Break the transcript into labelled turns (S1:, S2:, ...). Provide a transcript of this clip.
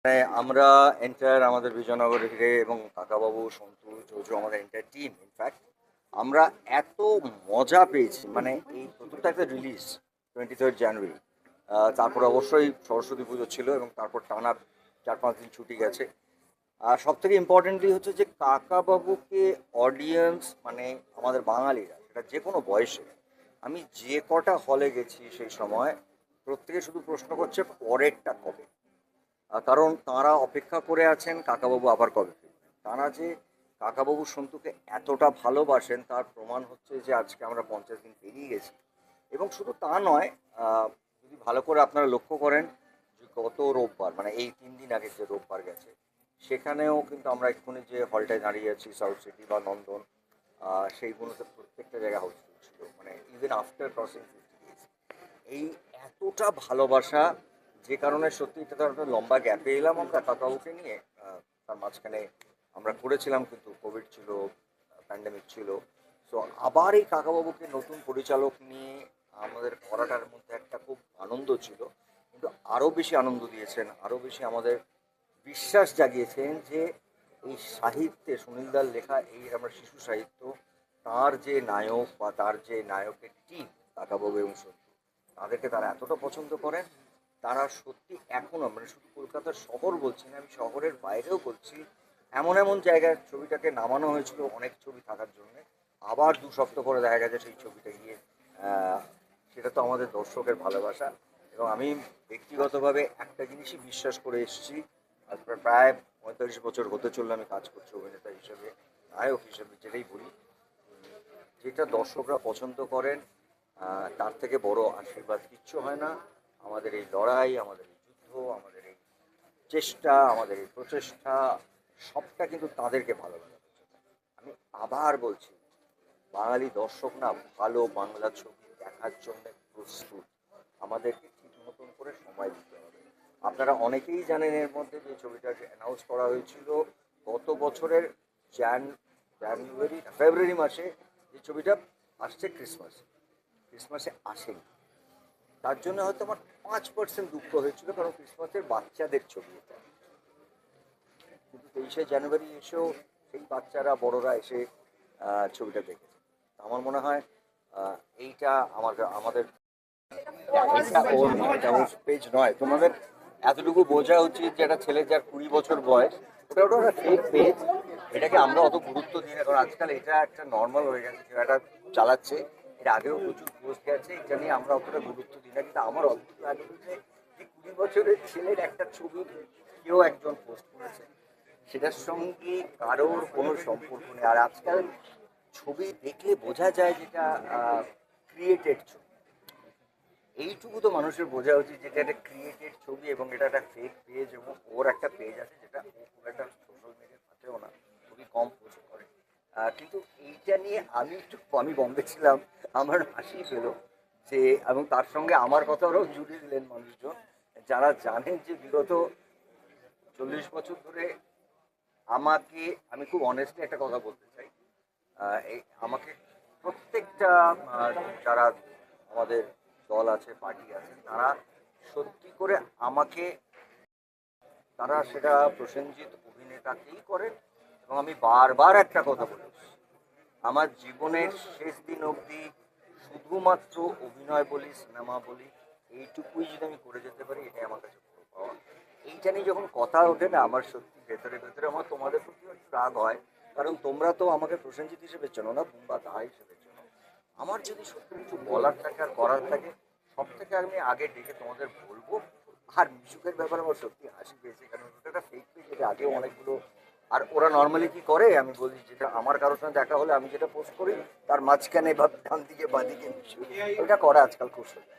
S1: মানে আমরা এন্টায়ার আমাদের বিজয়নগর ঘিরে এবং কাকাবাবু, সন্তু, জোজো আমাদের এন্টায়ার টিম ইনফ্যাক্ট আমরা এত মজা পেয়েছি। মানে এই প্রথমটা একটা রিলিজ 23 জানুয়ারি, তারপর অবশ্যই সরস্বতী পুজো ছিল এবং তারপর টানা 4-5 দিন ছুটি গেছে। আর সব থেকে ইম্পর্টেন্টলি হচ্ছে যে কাকাবাবুকে অডিয়েন্স মানে আমাদের বাঙালিরা সেটা যে কোনো বয়সে, আমি যে কটা হলে গেছি সেই সময় প্রত্যেকে শুধু প্রশ্ন করছে পরেরটা কবে। কারণ তাঁরা অপেক্ষা করে আছেন কাকাবাবু আবার কবে ফিরবেন। তাঁরা যে কাকাবাবু সন্তুকে এতটা ভালোবাসেন তার প্রমাণ হচ্ছে যে আজকে আমরা 50 দিন পেরিয়ে গেছি। এবং শুধু তা নয়, যদি ভালো করে আপনারা লক্ষ্য করেন যে গত রোববার মানে এই 3 দিন আগে যে রোববার গেছে সেখানেও কিন্তু আমরা এক্ষুনি যে হলটায় দাঁড়িয়ে আছি সাউথ সিটি বা নন্দন, সেইগুলোতে প্রত্যেকটা জায়গা হাউসফুল ছিল, মানে ইভেন আফটার ক্রসিং 50 days। এই এতটা ভালোবাসা, যে কারণে সত্যি এটা তো একটা লম্বা গ্যাপে এলাম আমরা কাকাবাবুকে নিয়ে। তার মাঝখানে আমরা করেছিলাম কিন্তু কোভিড ছিল, প্যান্ডেমিক ছিল। সো আবার এই কাকাবাবুকে নতুন পরিচালক নিয়ে আমাদের করাটার মধ্যে একটা খুব আনন্দ ছিল। কিন্তু আরও বেশি আনন্দ দিয়েছেন, আরও বেশি আমাদের বিশ্বাস জাগিয়েছেন যে এই সাহিত্যে সুনীলদার লেখা এই আমরা শিশু সাহিত্য, তার যে নায়ক বা তার যে নায়কের টিম কাকাবাবু এবং সন্তু, তাদেরকে তারা এতটা পছন্দ করেন। তারা সত্যি এখনও মানে শুধু কলকাতার শহর বলছি না, আমি শহরের বাইরেও বলছি, এমন এমন জায়গায় ছবিটাকে নামানো হয়েছিল অনেক ছবি থাকার জন্য, আবার 2 সপ্তাহ পরে দেখা গেছে সেই ছবিটা গিয়ে আহ, সেটা তো আমাদের দর্শকের ভালোবাসা। এবং আমি ব্যক্তিগতভাবে একটা জিনিসই বিশ্বাস করে এসেছি, আজ প্রায় 45 বছর হতে চললো আমি কাজ করছি অভিনেতা হিসেবে, নায়ক হিসেবে, যেটাই বলি, যেটা দর্শকরা পছন্দ করেন তার থেকে বড় আশীর্বাদ কিচ্ছু হয় না। আমাদের এই লড়াই, আমাদের এই যুদ্ধ, আমাদের এই চেষ্টা, আমাদের এই প্রচেষ্টা, সবটা কিন্তু তাদেরকে ভালো লাগানোর জন্য। আমি আবার বলছি, বাঙালি দর্শক না ভালো বাংলা ছবি দেখার জন্য প্রস্তুত। আমাদেরকে ঠিক মতন করে সময় দিতে হবে। আপনারা অনেকেই জানেন এর মধ্যে যে ছবিটা অ্যানাউন্স করা হয়েছিল গত বছরের ফেব্রুয়ারি মাসে, যে ছবিটা আসছে ক্রিসমাসে আসেনি। তার জন্য হয়তো আমার 5% দুঃখ হয়েছিল, কারণ ক্রিসমাসের বাচ্চাদের ছবি এটা। কিন্তু 23শে জানুয়ারি এসেও সেই বাচ্চারা বড়রা এসে ছবিটা দেখেছে। আমার মনে হয় এইটা আমাদের এটা ওর পেজ নয়, তোমাদের এতটুকু বোঝা উচিত যে একটা ছেলে যার 20 বছর বয়স, ওটা ওটা একটা ফেক পেজ। এটাকে আমরা অত গুরুত্ব দিই না, কারণ আজকাল এটা একটা নর্মাল হয়ে গেছে, কেউ একটা চালাচ্ছে। এর আগেও প্রচুর পোস্ট গেছে, এটা নিয়ে আমরা অতটা গুরুত্ব দিই না। কিন্তু আমার অদ্ভুত লাগে যে 20 বছরের ছেলের একটা ছবি কেউ একজন পোস্ট করেছে, সেটার সঙ্গে কারোর কোনো সম্পর্ক নেই। আর আজকাল ছবি দেখলে বোঝা যায় যেটা ক্রিয়েটেড ছবি। এইটুকু তো মানুষের বোঝা উচিত যেটা একটা ক্রিয়েটেড ছবি এবং এটা একটা ফেক পেজ, এবং ওর একটা পেজ আছে যেটা ও খুব একটা সোশ্যাল মিডিয়ার পাতেও না, খুবই কম পোস্ট করে। কিন্তু এইটা নিয়ে আমি বম্বে ছিলাম, আমার হাসি পেল যে, এবং তার সঙ্গে আমার কথাটাও জুড়ে দিলেন মানুষজন যারা জানেন যে বিগত 40 বছর ধরে আমাকে, আমি খুব অনেস্টলি একটা কথা বলতে চাই, এই আমাকে প্রত্যেকটা যারা আমাদের দল আছে, পার্টি আছে, তারা সত্যি করে আমাকে, তারা সেটা প্রসেনজিৎ অভিনেতাকেই করেন। এবং আমি বারবার একটা কথা বলেছি, আমার জীবনের শেষ দিন অবধি শুধুমাত্র অভিনয় বলি, সিনেমা বলি, এইটুকুই যদি আমি করে যেতে পারি এটাই আমার কাছে বড় পাওয়া। এইটা নিয়ে যখন কথা ওঠে না, আমার সত্যি ভেতরে ভেতরে আমার তোমাদের প্রতি একটু রাগ হয়, কারণ তোমরা তো আমাকে প্রসেনজিৎ হিসেবে চেনো না, বুম্বা দা হিসেবে চেনো। আমার যদি সত্যি কিছু বলার থাকে আর করার থাকে, সব থেকে আমি আগে ডেকে তোমাদের বলবো। আর মিশুকের ব্যাপারে আমার সত্যি হাসি পেয়েছে, কারণ ওটা একটা ফেক পেজ, এটা আগেও অনেকগুলো। আর ওরা নর্মালি কি করে আমি বলি, যেটা আমার কারোর সঙ্গে দেখা হলে আমি যেটা পোস্ট করি তার মাঝখানে বা ডান দিকে বাঁ দিকে মিশু, এটা করা আজকাল খুব সোজা।